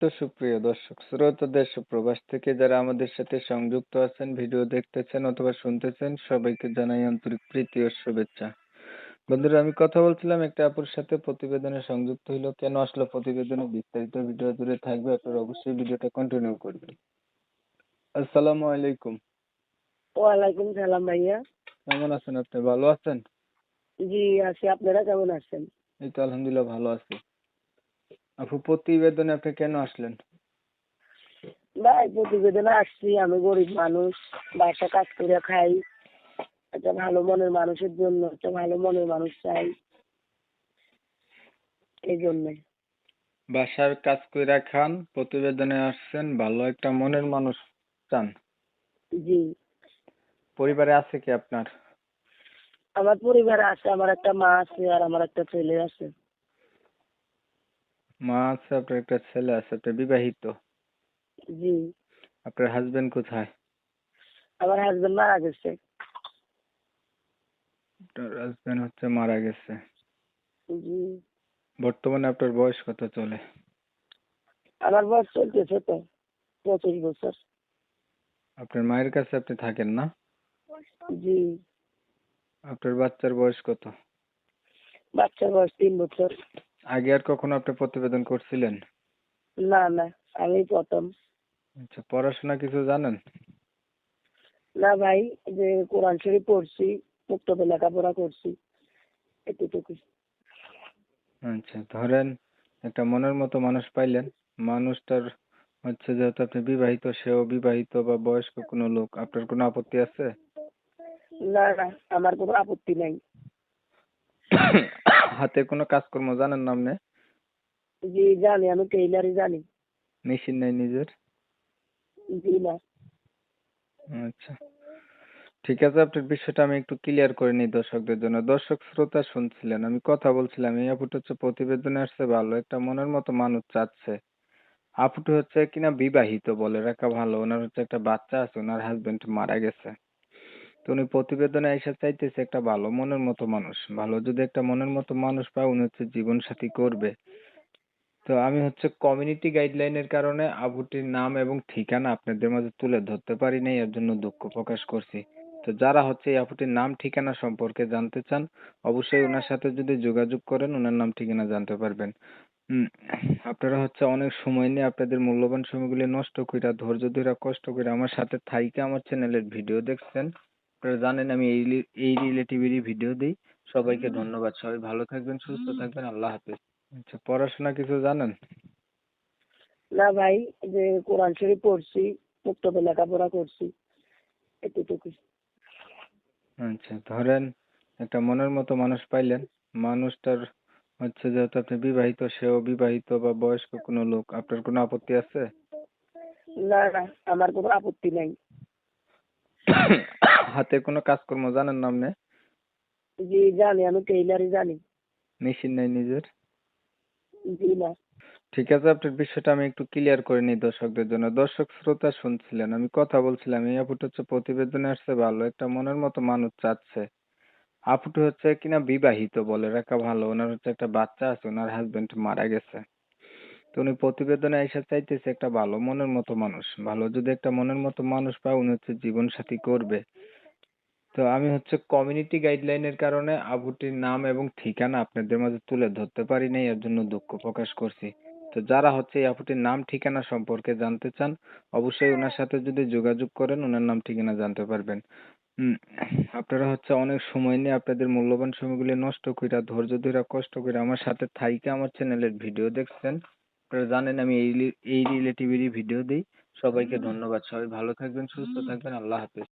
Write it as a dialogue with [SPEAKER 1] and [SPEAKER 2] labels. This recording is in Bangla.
[SPEAKER 1] তো সুপ্রিয় দর্শক শ্রোতা দেশ ও প্রবাস থেকে যারা আমাদের সাথে সংযুক্ত আছেন, ভিডিও দেখতেছেন অথবা শুনতেছেন, সবাইকে জানাই আন্তরিক প্রীতি ও শুভেচ্ছা। বন্ধুরা, আমি কথা বলছিলাম একটা আপুর সাথে, প্রতিবেদনে সংযুক্ত হইলো। কেন আসলো প্রতিবেদনে, বিস্তারিত ভিডিও জুড়ে থাকবে, আপনারা অবশ্যই ভিডিওটা কন্টিনিউ করবেন। আসসালামু আলাইকুম।
[SPEAKER 2] ওয়ালাইকুম সালাম ভাইয়া।
[SPEAKER 1] কেমন আছেন আপনি, ভালো আছেন?
[SPEAKER 2] জি আছি, আপনারা কেমন আছেন?
[SPEAKER 1] এই তো আলহামদুলিল্লাহ ভালো আছি। আপু, প্রতিবেদনে আপনি কেন আসলেন?
[SPEAKER 2] ভাই প্রতিবেদনে আসছি, আমি গরিব মানুষ, বাসা কাজ করে খাই। একটা ভালো মনের মানুষের জন্য একটা ভালো মনের মানুষ চাই, এই জন্যে।
[SPEAKER 1] বাসার কাজ কইরা খান, প্রতিবেদনে আসছেন, ভালো একটা মনের মানুষ চান।
[SPEAKER 2] জি,
[SPEAKER 1] পরিবারে আছে কি আপনার?
[SPEAKER 2] আমার পরিবারে আছে, আমার একটা মা আছে আর আমার একটা ছেলে আছে।
[SPEAKER 1] মা আছে, আপনার একটা ছেলে আছে, আপনি বিবাহিত?
[SPEAKER 2] জি,
[SPEAKER 1] আপনার হাজবেন্ড কোথায়?
[SPEAKER 2] আমার হাজবেন্ড মারা গেছে।
[SPEAKER 1] আপনার হাজবেন্ড হচ্ছে মারা গেছে।
[SPEAKER 2] জি,
[SPEAKER 1] বর্তমানে আপনার বয়স কত চলে?
[SPEAKER 2] আমার বয়স চলতেছে তো 25 বছর।
[SPEAKER 1] আপনার মায়ের কাছে আপনি থাকেন না?
[SPEAKER 2] জি,
[SPEAKER 1] আপনার বাচ্চার বয়স কত?
[SPEAKER 2] বাচ্চার বয়স 3 বছর।
[SPEAKER 1] আগে আর কখনো আপনি প্রতিবেদন করছিলেন?
[SPEAKER 2] না না, আমি প্রথম।
[SPEAKER 1] আচ্ছা, পড়াশোনা কিছু জানেন?
[SPEAKER 2] না ভাই, যে কোরআন শরীফ পড়ছি, মুক্তবে লেখাপড়া করছি, এতটুকু।
[SPEAKER 1] আচ্ছা, ধরেন একটা মনের মতো মানুষ পাইলেন, মানুষটার হচ্ছে যেহেতু আপনি বিবাহিত, সেও বিবাহিত বা বয়স্ক কোনো লোক, আপনার কোনো আপত্তি আছে?
[SPEAKER 2] না না, আমার কোনো আপত্তি নাই।
[SPEAKER 1] হাতে কোনো কাজকর্ম জানেন না আপনি?
[SPEAKER 2] জি জানি, আমি টেইলারই জানি।
[SPEAKER 1] মেশিন নাই নিজের?
[SPEAKER 2] জি না।
[SPEAKER 1] আচ্ছা, ঠিক আছে, আপনার বিষয়টা আমি একটু ক্লিয়ার করে নিই দর্শকদের জন্য। দর্শক শ্রোতা শুনছিলেন, আমি কথা বলছিলাম, এই আপুটা হচ্ছে প্রতিবেদনে আসছে, ভালো একটা মনের মতো মানুষ চাচ্ছে। আপুটা হচ্ছে কিনা বিবাহিত, বলে রাখা ভালো। ওনার হচ্ছে একটা বাচ্চা আছে, ওনার হাজবেন্ড মারা গেছে। তো উনি প্রতিবেদনে এসে চাইতেছে একটা ভালো মনের মতো মানুষ। ভালো যদি একটা মনের মতো মানুষ পায়, উনি হচ্ছে জীবন সাথী করবে। তো আমি হচ্ছে কমিউনিটি গাইডলাইনের কারণে আবুটির নাম এবং ঠিকানা আপনাদের মাঝে তুলে ধরতে পারি নাই, এর জন্য দুঃখ প্রকাশ করছি। তো যারা হচ্ছে এই আপুটির নাম ঠিকানা সম্পর্কে জানতে চান, অবশ্যই ওনার সাথে যদি যোগাযোগ করেন, ওনার নাম ঠিকানা জানতে পারবেন। হুম, আপনারা হচ্ছে অনেক সময় নিয়ে আপনাদের মূল্যবান সময়গুলি নষ্ট কইরা, ধৈর্য ধইরা, কষ্ট করে আমার সাথে থাইকা আমার চ্যানেলের ভিডিও দেখছেন। আপনারা জানেন আমি এই রিলেটিভেরই ভিডিও দিই। সবাইকে ধন্যবাদ। সবাই ভালো থাকবেন, সুস্থ থাকবেন। আল্লাহ হাফেজ। আচ্ছা, পড়াশোনা কিছু জানেন?
[SPEAKER 2] না ভাই, যে কোরআন শরীফ পড়ছি, মুক্তবে লেখাপড়া করছি, এতটুকু।
[SPEAKER 1] আচ্ছা, ধরেন একটা মনের মতো মানুষ পাইলেন, মানুষটার হচ্ছে যেহেতু আপনি বিবাহিত, সেও বিবাহিত বা বয়স্ক কোনো লোক, আপনার কোনো আপত্তি আছে?
[SPEAKER 2] না না, আমার কোনো আপত্তি নাই।
[SPEAKER 1] হাতে কোনো কাজকর্ম জানেন না আপনি?
[SPEAKER 2] জি জানি, আমি টেইলারই জানি।
[SPEAKER 1] মেশিন নাই নিজের?
[SPEAKER 2] জি না।
[SPEAKER 1] ঠিক আছে, আপনার বিষয়টা আমি একটু ক্লিয়ার করে নিই দর্শকদের জন্য। দর্শক শ্রোতা শুনছিলেন, আমি কথা বলছিলাম, এই আপুটা হচ্ছে প্রতিবেদনে আসছে, ভালো একটা মনের মতো মানুষ চাচ্ছে। আপুটা হচ্ছে কিনা বিবাহিত, বলে রাখা ভালো। ওনার হচ্ছে একটা বাচ্চা আছে, ওনার হাজবেন্ড মারা গেছে। তো উনি প্রতিবেদনে এসে চাইতেছে একটা ভালো মনের মতো মানুষ। ভালো যদি একটা মনের মতো মানুষ পায়, উনি হচ্ছে জীবন সাথী করবে। তো আমি হচ্ছে কমিউনিটি গাইডলাইনের কারণে আবুটির নাম এবং ঠিকানা আপনাদের মাঝে তুলে ধরতে পারি নাই, এর জন্য দুঃখ প্রকাশ করছি। তো যারা হচ্ছে এই আপুটির নাম ঠিকানা সম্পর্কে জানতে চান, অবশ্যই ওনার সাথে যদি যোগাযোগ করেন, ওনার নাম ঠিকানা জানতে পারবেন। হুম, আপনারা হচ্ছে অনেক সময় নিয়ে আপনাদের মূল্যবান সময়গুলি নষ্ট কইরা, ধৈর্য ধইরা, কষ্ট করে আমার সাথে থাইকা আমার চ্যানেলের ভিডিও দেখছেন। আপনারা জানেন আমি এই রিলেটিভেরই ভিডিও দিই। সবাইকে ধন্যবাদ। সবাই ভালো থাকবেন, সুস্থ থাকবেন। আল্লাহ হাফেজ।